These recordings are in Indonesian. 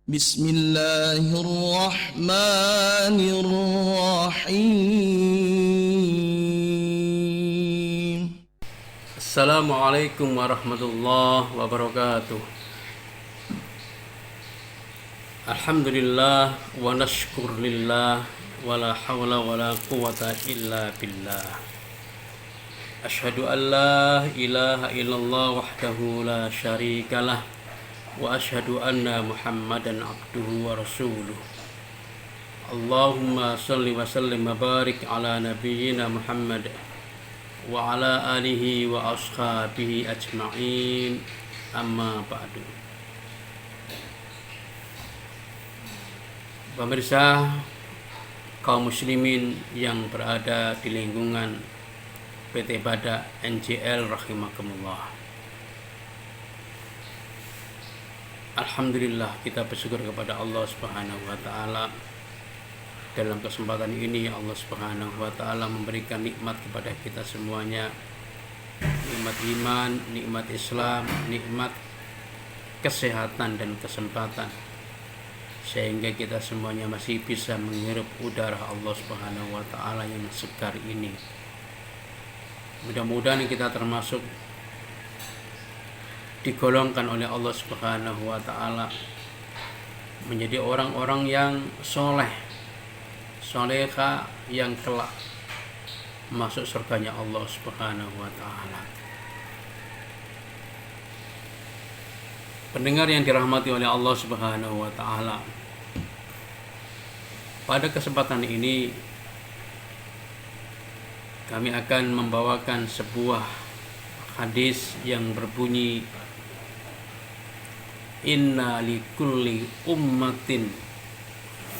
Bismillahirrahmanirrahim. Assalamualaikum warahmatullahi wabarakatuh. Alhamdulillah wa nashkurlillah wa la hawla wa la quwata illa billah. Ashhadu an la ilaha illallah wahdahu la syarikalah wa ashhadu anna Muhammadan abduhu wa rasuluh. Allahumma salli wa sallim wa barik ala nabiyyina Muhammad wa ala alihi wa ashabihi ajma'in, amma ba'du. Pemirsa kaum muslimin yang berada di lingkungan PT Bada NJL rahimakumullah. Alhamdulillah, kita bersyukur kepada Allah Subhanahu wa taala. Dalam kesempatan ini Allah Subhanahu wa taala memberikan nikmat kepada kita semuanya. Nikmat iman, nikmat Islam, nikmat kesehatan dan kesempatan, sehingga kita semuanya masih bisa menghirup udara Allah Subhanahu wa taala yang segar ini. Mudah-mudahan kita termasuk digolongkan oleh Allah Subhanahu wa taala menjadi orang-orang yang soleh, soleha, yang kelak masuk surganya Allah Subhanahu wa taala. Pendengar yang dirahmati oleh Allah Subhanahu wa taala, pada kesempatan ini kami akan membawakan sebuah hadis yang berbunyi, inna likulli ummatin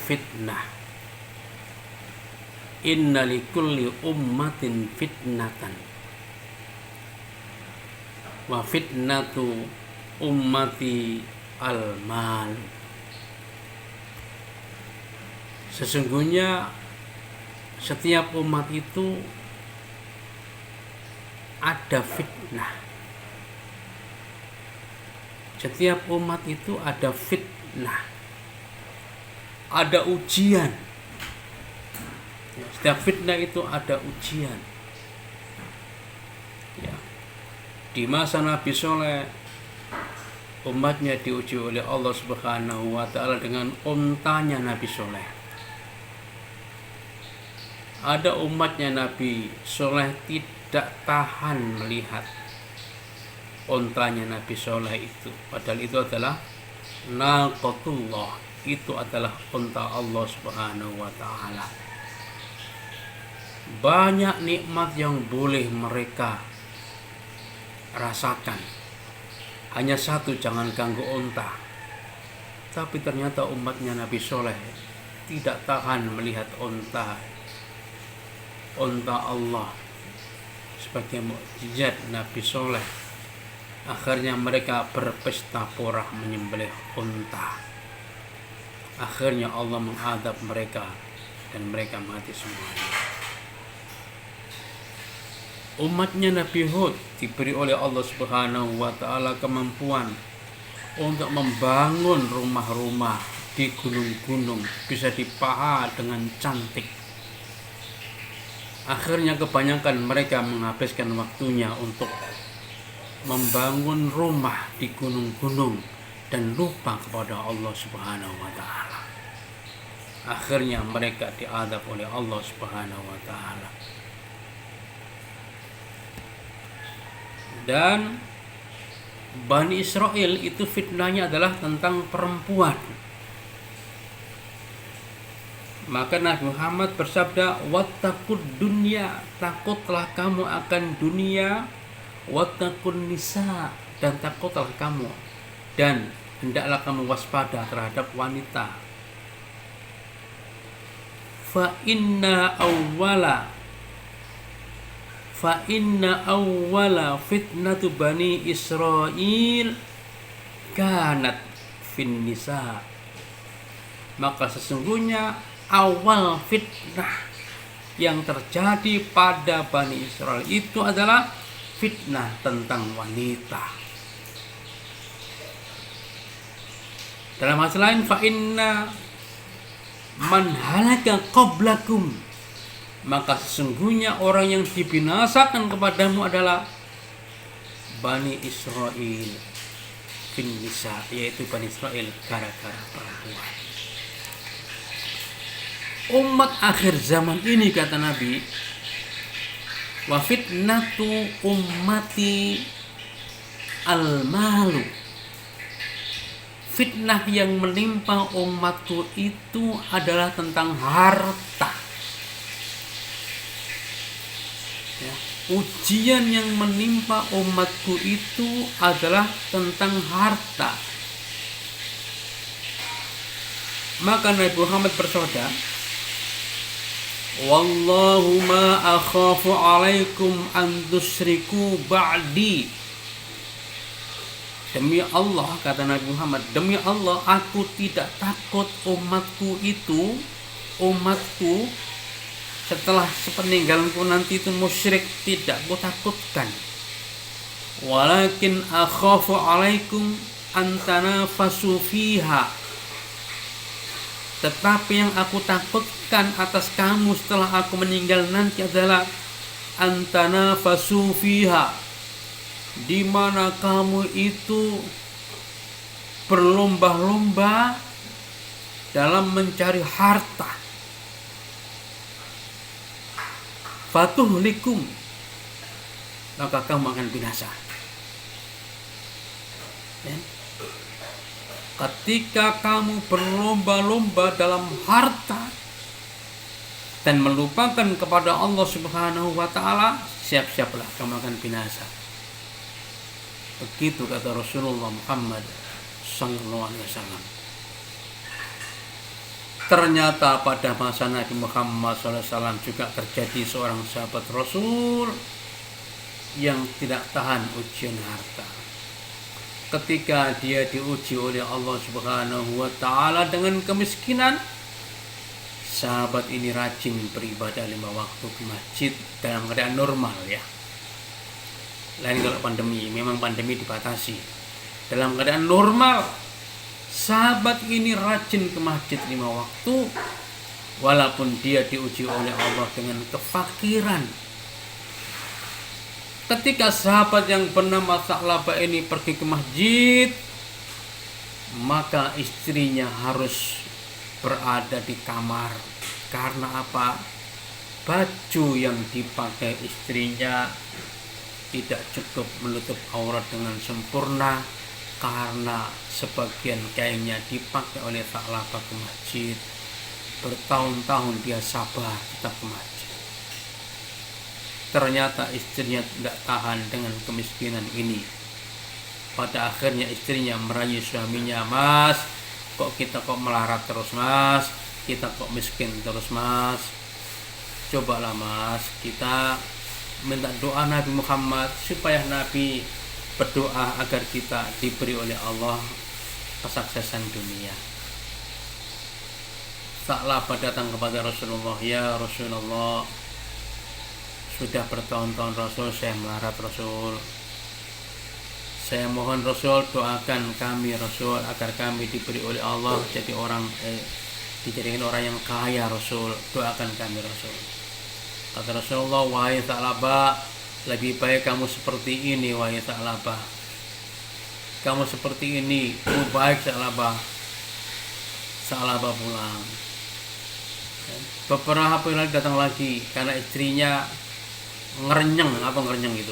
fitnah, inna likulli ummatin fitnatan, wa fitnatu ummati al-mal. Sesungguhnya setiap umat itu ada fitnah. Setiap umat itu ada fitnah, ada ujian. Setiap fitnah itu ada ujian. Ya. Di masa Nabi Soleh, umatnya diuji oleh Allah Subhanahu wa taala dengan untanya Nabi Soleh. Ada umatnya Nabi Soleh tidak tahan melihat untanya Nabi Soleh itu, padahal itu adalah naqatullah, itu adalah unta Allah Subhanahu wa taala. Banyak nikmat yang boleh mereka rasakan, hanya satu, jangan ganggu unta. Tapi ternyata umatnya Nabi Soleh tidak tahan melihat unta Allah sebagai mukjizat Nabi Soleh. Akhirnya mereka berpesta porah menyembelih unta. Akhirnya Allah mengadab mereka dan mereka mati semuanya. Umatnya Nabi Hud diberi oleh Allah Subhanahu wa taala kemampuan untuk membangun rumah-rumah di gunung-gunung, bisa dipahat dengan cantik. Akhirnya kebanyakan mereka menghabiskan waktunya untuk membangun rumah di gunung-gunung dan lupa kepada Allah Subhanahu wa taala. Akhirnya mereka diadab oleh Allah Subhanahu wa taala. Dan Bani Israel itu fitnahnya adalah tentang perempuan. Maka Nabi Muhammad bersabda, wattaqud dunya, takutlah kamu akan dunia, wattaqun nisa, dan takutlah kamu dan hendaklah kamu waspada terhadap wanita. Fa inna awwala fitnatu bani Israil kanat fin nisa. Maka sesungguhnya awal fitnah yang terjadi pada Bani Israel itu adalah fitnah tentang wanita. Dalam hadis lain, fa inna man halaka qablakum, maka sesungguhnya orang yang dibinasakan kepadamu adalah Bani Israel bin nisa, yaitu Bani Israel gara-gara perempuan. Umat akhir zaman ini, kata Nabi, wa fitnatu ummati al-malu, fitnah yang menimpa umatku itu adalah tentang harta. Ya, ujian yang menimpa umatku itu adalah tentang harta. Maka Nabi Muhammad bersabda, wallahu ma akhafu alaikum an tusyriku ba'di. Demi Allah, kata Nabi Muhammad, demi Allah aku tidak takut umatku setelah sepeninggalanku nanti itu musyrik, tidak aku takutkan. Walakin akhafu alaikum an tanafasu fiha, tetapi yang aku takutkan atas kamu setelah aku meninggal nanti adalah antana fasufiha, di mana kamu itu berlomba-lomba dalam mencari harta. Fatuhlikum, maka kamu akan binasa. Ya. Ketika kamu berlomba-lomba dalam harta dan melupakan kepada Allah Subhanahu wa ta'ala, siap-siaplah kamu akan binasa. Begitu kata Rasulullah Muhammad sallallahu alaihi wasallam. Ternyata pada masa Nabi Muhammad sallallahu alaihi wasallam juga terjadi seorang sahabat Rasul yang tidak tahan ujian harta. Ketika dia diuji oleh Allah Subhanahu wa ta'ala dengan kemiskinan, sahabat ini rajin beribadah 5 waktu di masjid dalam keadaan normal, ya. Lain kalau pandemi, memang pandemi dibatasi. Dalam keadaan normal, sahabat ini rajin ke masjid 5 waktu walaupun dia diuji oleh Allah dengan kefakiran. Ketika sahabat yang bernama Sa'labah ini pergi ke masjid, maka istrinya harus berada di kamar. Karena apa? Baju yang dipakai istrinya tidak cukup menutup aurat dengan sempurna, karena sebagian kainnya dipakai oleh Sa'labah ke masjid. Bertahun-tahun dia sabar tetap ke masjid. Ternyata istrinya tidak tahan dengan kemiskinan ini. Pada akhirnya istrinya merayu suaminya, mas, kita melarat terus, mas, kita kok miskin terus, mas. Cobalah, mas, kita minta doa Nabi Muhammad supaya Nabi berdoa agar kita diberi oleh Allah kesuksesan dunia. Sa'labah datang kepada Rasulullah, ya Rasulullah, sudah bertahun-tahun Rasul saya melarat, Rasul. Saya mohon Rasul doakan kami, Rasul, agar kami diberi oleh Allah jadi dijadikan orang yang kaya, Rasul. Doakan kami, Rasul. Kata Rasulullah, wahai Sa'labah, lebih baik kamu seperti ini, wahai Sa'labah. Kamu seperti ini, lebih baik, Sa'labah. Sa'labah pulang. Beberapa hari datang lagi karena istrinya ngerenyeng itu.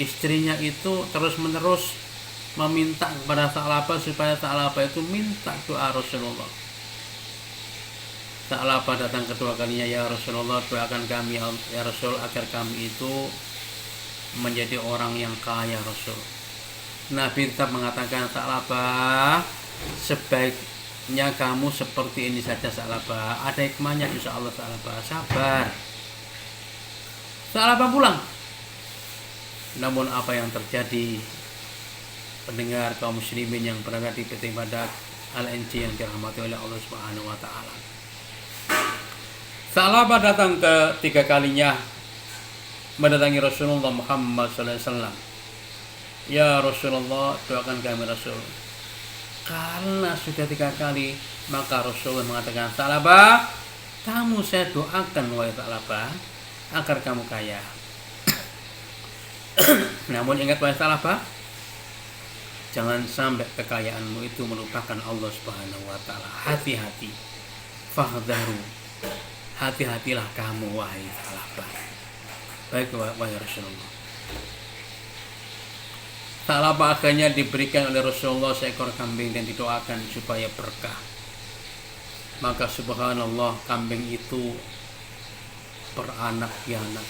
Istrinya itu terus-menerus meminta kepada Sa'labah supaya Sa'labah itu minta doa Rasulullah. Sa'labah datang kedua kalinya, ya Rasulullah, doakan kami ya Rasul agar kami itu menjadi orang yang kaya, Rasul. Nabi tetap mengatakan, Sa'labah, sebaiknya kamu seperti ini saja, Sa'labah. Ada hikmahnya insyaallah, Sa'labah. Sabar. Sa'labah pulang. Namun apa yang terjadi, pendengar kaum muslimin yang berada di PT Badak Al-NC yang dirahmati oleh Allah Subhanahu wa taala. Sa'labah datang ketiga kalinya mendatangi Rasulullah Muhammad sallallahu alaihi wasallam. Ya Rasulullah, doakan kami, Rasul. Karena sudah 3 kali, maka Rasulullah mengatakan, Tha'labah, kamu saya doakan wahai Tha'labah agar kamu kaya. Namun ingat wahai Tha'labah, jangan sampai kekayaanmu itu melupakan Allah Subhanahu wa taala. Hati-hati. Fahdharu. Hati-hatilah kamu wahai Tha'labah. Baik wahai Rasulullah. Tha'labah akhirnya diberikan oleh Rasulullah seekor kambing dan didoakan supaya berkah. Maka subhanallah, kambing itu beranak pianak.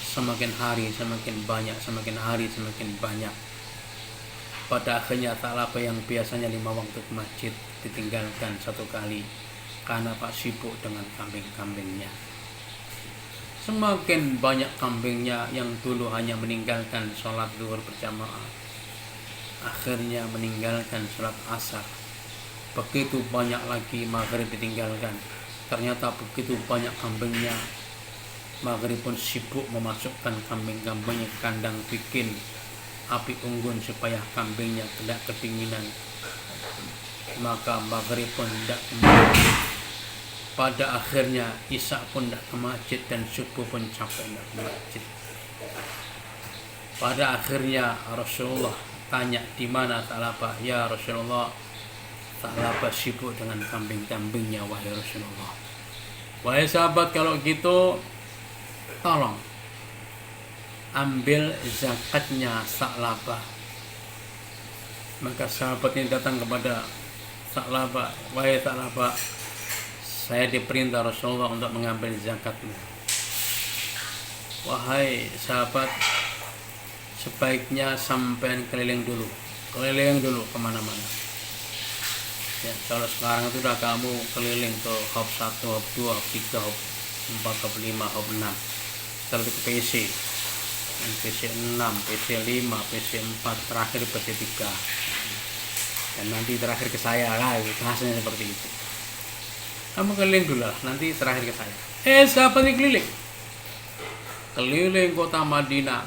Semakin hari semakin banyak, semakin hari semakin banyak. Pada akhirnya Tha'labah yang biasanya 5 waktu ke masjid ditinggalkan 1 kali karena Pak sibuk dengan kambing-kambingnya. Semakin banyak kambingnya yang dulu hanya meninggalkan sholat zuhur berjamaah, akhirnya meninggalkan sholat asar. Begitu banyak lagi maghrib ditinggalkan. Ternyata begitu banyak kambingnya, maghrib pun sibuk memasukkan kambing-kambingnya ke kandang, bikin api unggun supaya kambingnya tidak kedinginan. Maka maghrib pun tidak ke masjid. Pada akhirnya isya pun tidak ke masjid dan subuh pun capek tidak ke masjid. Pada akhirnya Rasulullah tanya, di mana Tha'labah? Ya Rasulullah, Tha'labah sibuk dengan kambing-kambingnya wahai Rasulullah. Wahai sahabat, kalau gitu tolong ambil zakatnya Tha'labah. Maka sahabat ini datang kepada Tha'labah, wahai Tha'labah, saya diperintah Rasulullah untuk mengambil zakatnya. Wahai sahabat, sebaiknya sampai keliling dulu kemana-mana. Ya, kalau sekarang itu udah kamu keliling ke hub 1, hub 2, hub 3, hub 4, hub 5, hub 6. Setelah itu ke PC 6, PC 5, PC 4, terakhir PC 3. Dan nanti terakhir ke saya lah, bahasanya seperti itu. Kamu keliling dulu lah, nanti terakhir ke saya. Sahabat ini keliling kota Madinah.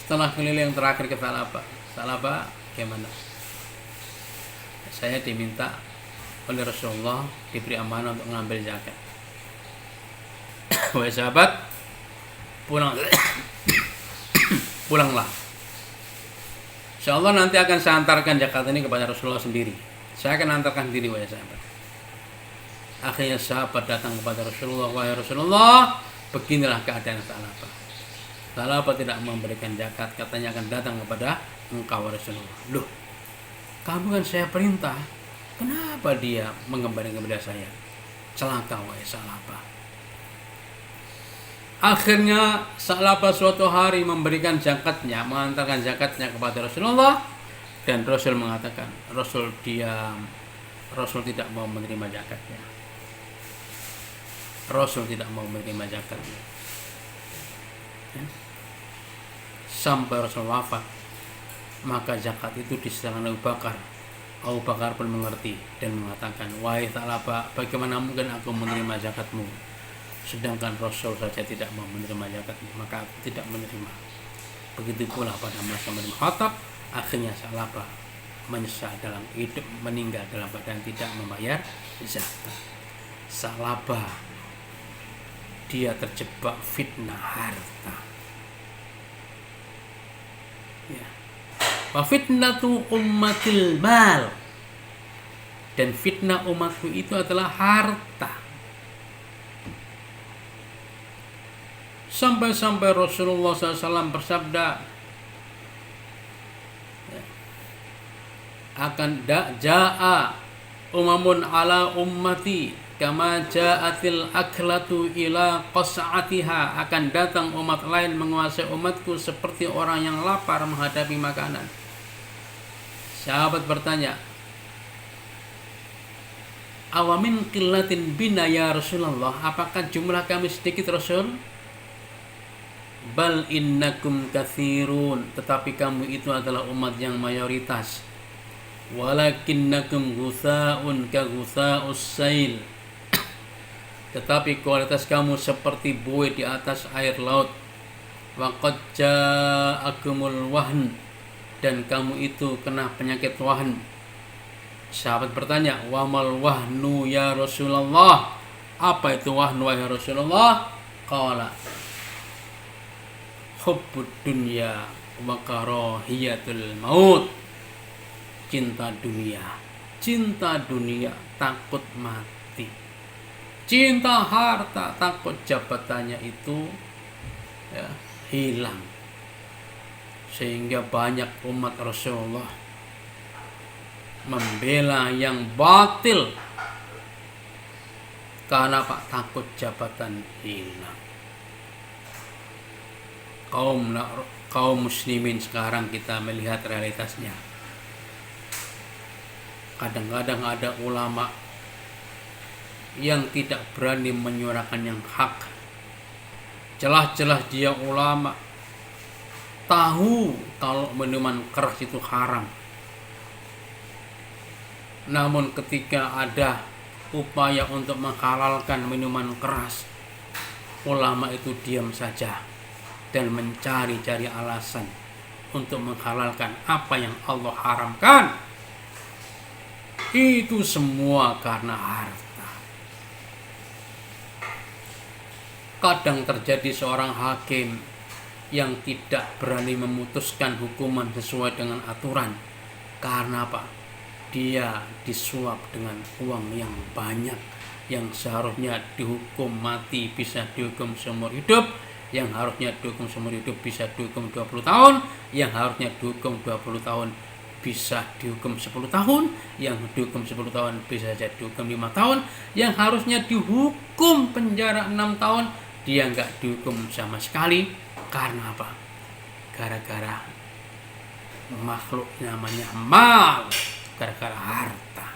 Setelah keliling terakhir ke Tha'labah, gimana? Saya diminta oleh Rasulullah, diberi amanah untuk mengambil zakat. Wahai sahabat, pulanglah. Insyaallah nanti akan saya antarkan zakat ini kepada Rasulullah sendiri. Saya akan antarkan diri wahai sahabat. Akhirnya sahabat datang kepada Rasulullah, wahai Rasulullah, beginilah keadaan Tha'labah. Tha'labah tidak memberikan zakat, katanya akan datang kepada engkau Rasulullah. Loh, kamu kan saya perintah, kenapa dia mengembalikan kepada saya? Celaka wahai Tha'labah. Akhirnya Tha'labah suatu hari memberikan zakatnya, mengantarkan zakatnya kepada Rasulullah, dan Rasul mengatakan, Rasul diam. Rasul tidak mau menerima zakatnya. Rasul tidak mau menerima zakatnya. Sampai Rasul wafat, maka zakat itu diserahkan Abu Bakar. Abu Bakar pun mengerti dan mengatakan, wahai Tha'labah, bagaimana mungkin aku menerima zakatmu? Sedangkan Rasul saja tidak mau menerima zakatnya, maka aku tidak menerima. Begitu pula pada masa Umar bin Khattab, akhirnya Tha'labah menyesal dalam hidup, meninggal dalam keadaan tidak membayar zakat. Tha'labah dia terjebak fitnah harta. Ya. Wa fitnatu ummatil mal. Dan fitnah umatku itu adalah harta. Sampai-sampai Rasulullah SAW bersabda, akan ja'a umamun ala ummati kama ja'atil aklatu ila qas'atiha, akan datang umat lain menguasai umatku seperti orang yang lapar menghadapi makanan. Sahabat bertanya, awamin qillatin bina ya Rasulullah, apakah jumlah kami sedikit Rasul? Bal innakum katsirun, tetapi kamu itu adalah umat yang mayoritas. Walakinnakum ghusaun ka ghusaus sail, tetapi kualitas kamu seperti buih di atas air laut. Wa qad ja'akumul wahn, dan kamu itu kena penyakit wahn. Sahabat bertanya, "Wamal wahnu ya Rasulullah?" Apa itu wahnu ya Rasulullah? Qala hubbud dunya wa karahiyatul maut. Cinta dunia, takut mati. Cinta harta, takut jabatannya itu ya, hilang. Sehingga banyak umat Rasulullah membela yang batil karena takut jabatan hilang. Kaum muslimin sekarang kita melihat realitasnya. Kadang-kadang ada ulama yang tidak berani menyuarakan yang hak. Jelas-jelas dia ulama, tahu kalau minuman keras itu haram. Namun ketika ada upaya untuk menghalalkan minuman keras, ulama itu diam saja dan mencari-cari alasan untuk menghalalkan apa yang Allah haramkan. Itu semua karena harta. Kadang terjadi seorang hakim yang tidak berani memutuskan hukuman sesuai dengan aturan. Karena apa? Dia disuap dengan uang yang banyak, yang seharusnya dihukum mati bisa dihukum seumur hidup, yang harusnya dihukum seumur hidup bisa dihukum 20 tahun, yang harusnya dihukum 20 tahun bisa dihukum 10 tahun, yang dihukum 10 tahun bisa jadi dihukum 5 tahun, yang harusnya dihukum penjara 6 tahun, dia nggak dihukum sama sekali. Karena apa? Gara-gara makhluk namanya mal, gara-gara harta.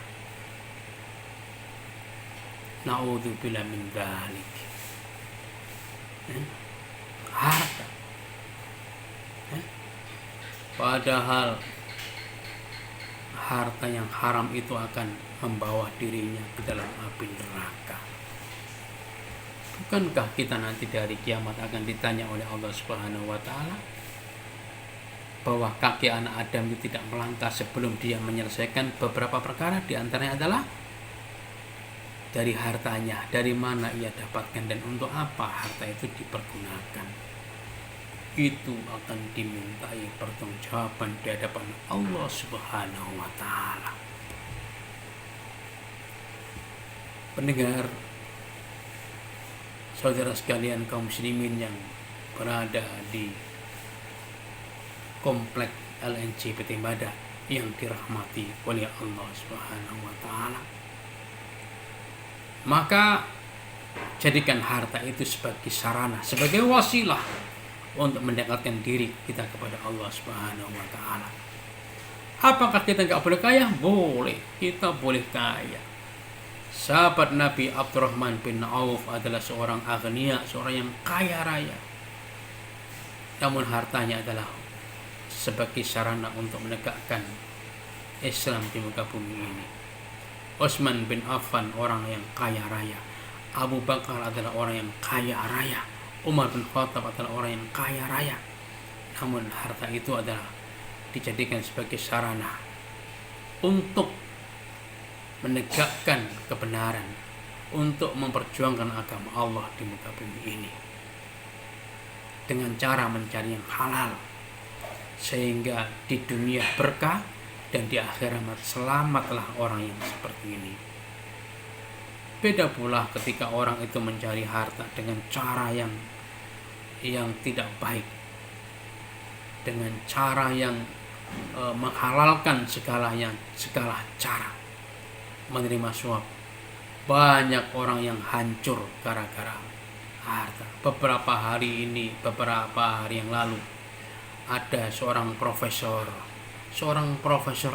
Na'udzubillah min dzalik. Harta. Padahal harta yang haram itu akan membawa dirinya ke dalam api neraka. Bukankah kita nanti dari kiamat akan ditanya oleh Allah Subhanahu wa taala bahwa kaki anak Adam itu tidak melangkah sebelum dia menyelesaikan beberapa perkara, di antaranya adalah dari hartanya, dari mana ia dapatkan dan untuk apa harta itu dipergunakan. Itu akan dimintai pertanggungjawaban di hadapan Allah Subhanahu wa taala. Pendengar, saudara sekalian kaum muslimin yang berada di komplek LNC PT Bada yang dirahmati oleh Allah Subhanahu wa taala. Maka jadikan harta itu sebagai sarana, sebagai wasilah untuk mendekatkan diri kita kepada Allah Subhanahu wa taala. Apakah kita nggak boleh kaya? Boleh, kita boleh kaya. Sahabat Nabi Abdurrahman bin Auf adalah seorang aghnia, seorang yang kaya raya. Namun hartanya adalah sebagai sarana untuk menegakkan Islam di muka bumi ini. Utsman bin Affan orang yang kaya raya. Abu Bakar adalah orang yang kaya raya. Umar bin Khattab adalah orang yang kaya raya. Namun harta itu adalah dijadikan sebagai sarana untuk menegakkan kebenaran, untuk memperjuangkan agama Allah di muka bumi ini dengan cara mencari yang halal, sehingga di dunia berkah dan di akhirat selamatlah orang yang seperti ini. Beda pula ketika orang itu mencari harta dengan cara yang tidak baik, dengan cara yang menghalalkan segala cara, menerima suap. Banyak orang yang hancur gara-gara harta. Beberapa hari yang lalu ada seorang profesor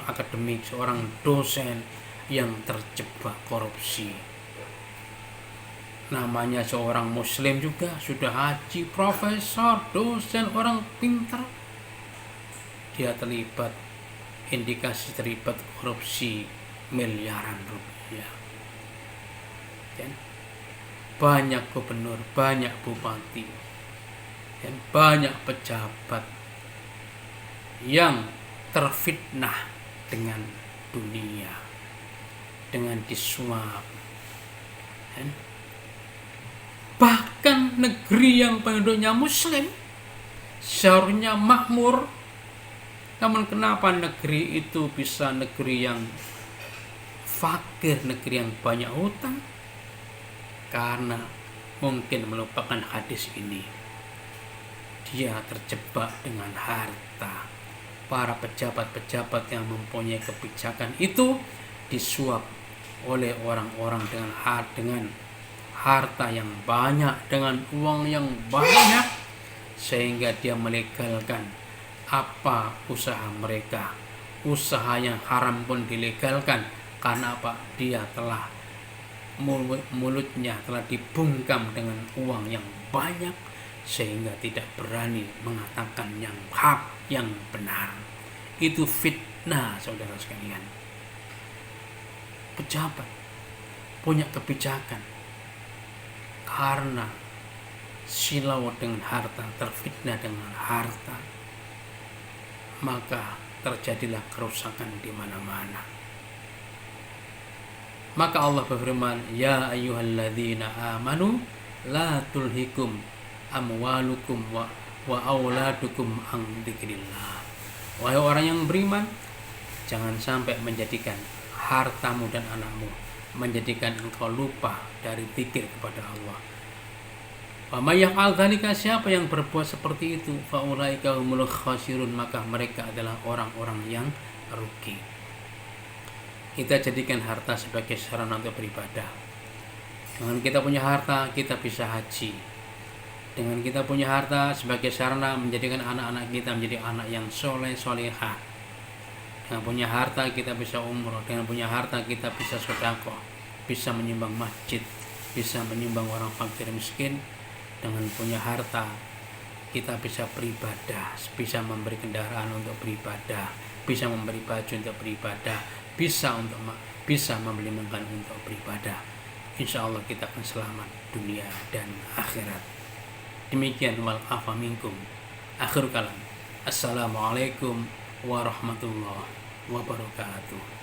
akademik, seorang dosen yang terjebak korupsi. Namanya seorang muslim juga, sudah haji, profesor, dosen, orang pintar. Dia indikasi terlibat korupsi miliaran rupiah. Dan banyak gubernur, banyak bupati, dan banyak pejabat yang terfitnah dengan dunia, dengan disuap. Bahkan negeri yang penduduknya muslim seharusnya makmur, namun kenapa negeri itu bisa negeri yang fakir, negeri yang banyak hutang? Karena mungkin melupakan hadis ini. Dia terjebak dengan harta. Para pejabat-pejabat yang mempunyai kebijakan itu disuap oleh orang-orang dengan harta yang banyak, dengan uang yang banyak, sehingga dia melegalkan apa usaha mereka. Usaha yang haram pun dilegalkan. Karena apa? Dia telah mulutnya telah dibungkam dengan uang yang banyak, sehingga tidak berani mengatakan yang hak, yang benar. Itu fitnah, saudara sekalian. Pejabat punya kebijakan, karena silau dengan harta, terfitnah dengan harta, maka terjadilah kerusakan di mana-mana. Maka Allah berfirman, ya ayyuhalladzina amanu la tulhikum amwalukum wa auladukum an dzikrillah. Wahai orang yang beriman, jangan sampai menjadikan hartamu dan anakmu menjadikan engkau lupa dari zikir kepada Allah. Wa may yaf'al dzalika, siapa yang berbuat seperti itu, fa ulaika humul khasirun, maka mereka adalah orang-orang yang rugi. Kita jadikan harta sebagai sarana untuk beribadah. Dengan kita punya harta, kita bisa haji. Dengan kita punya harta sebagai sarana menjadikan anak-anak kita menjadi anak yang soleh, solehah. Dengan punya harta kita bisa umroh. Dengan punya harta kita bisa sedekah, bisa menyumbang masjid, bisa menyumbang orang fakir miskin. Dengan punya harta kita bisa beribadah, bisa memberi kendaraan untuk beribadah, bisa memberi baju untuk beribadah, bisa membeli makan untuk beribadah. Insya Allah kita akan selamat dunia dan akhirat. Demikian wal afa minkum. Akhir kalam. Assalamualaikum warahmatullahi wabarakatuh.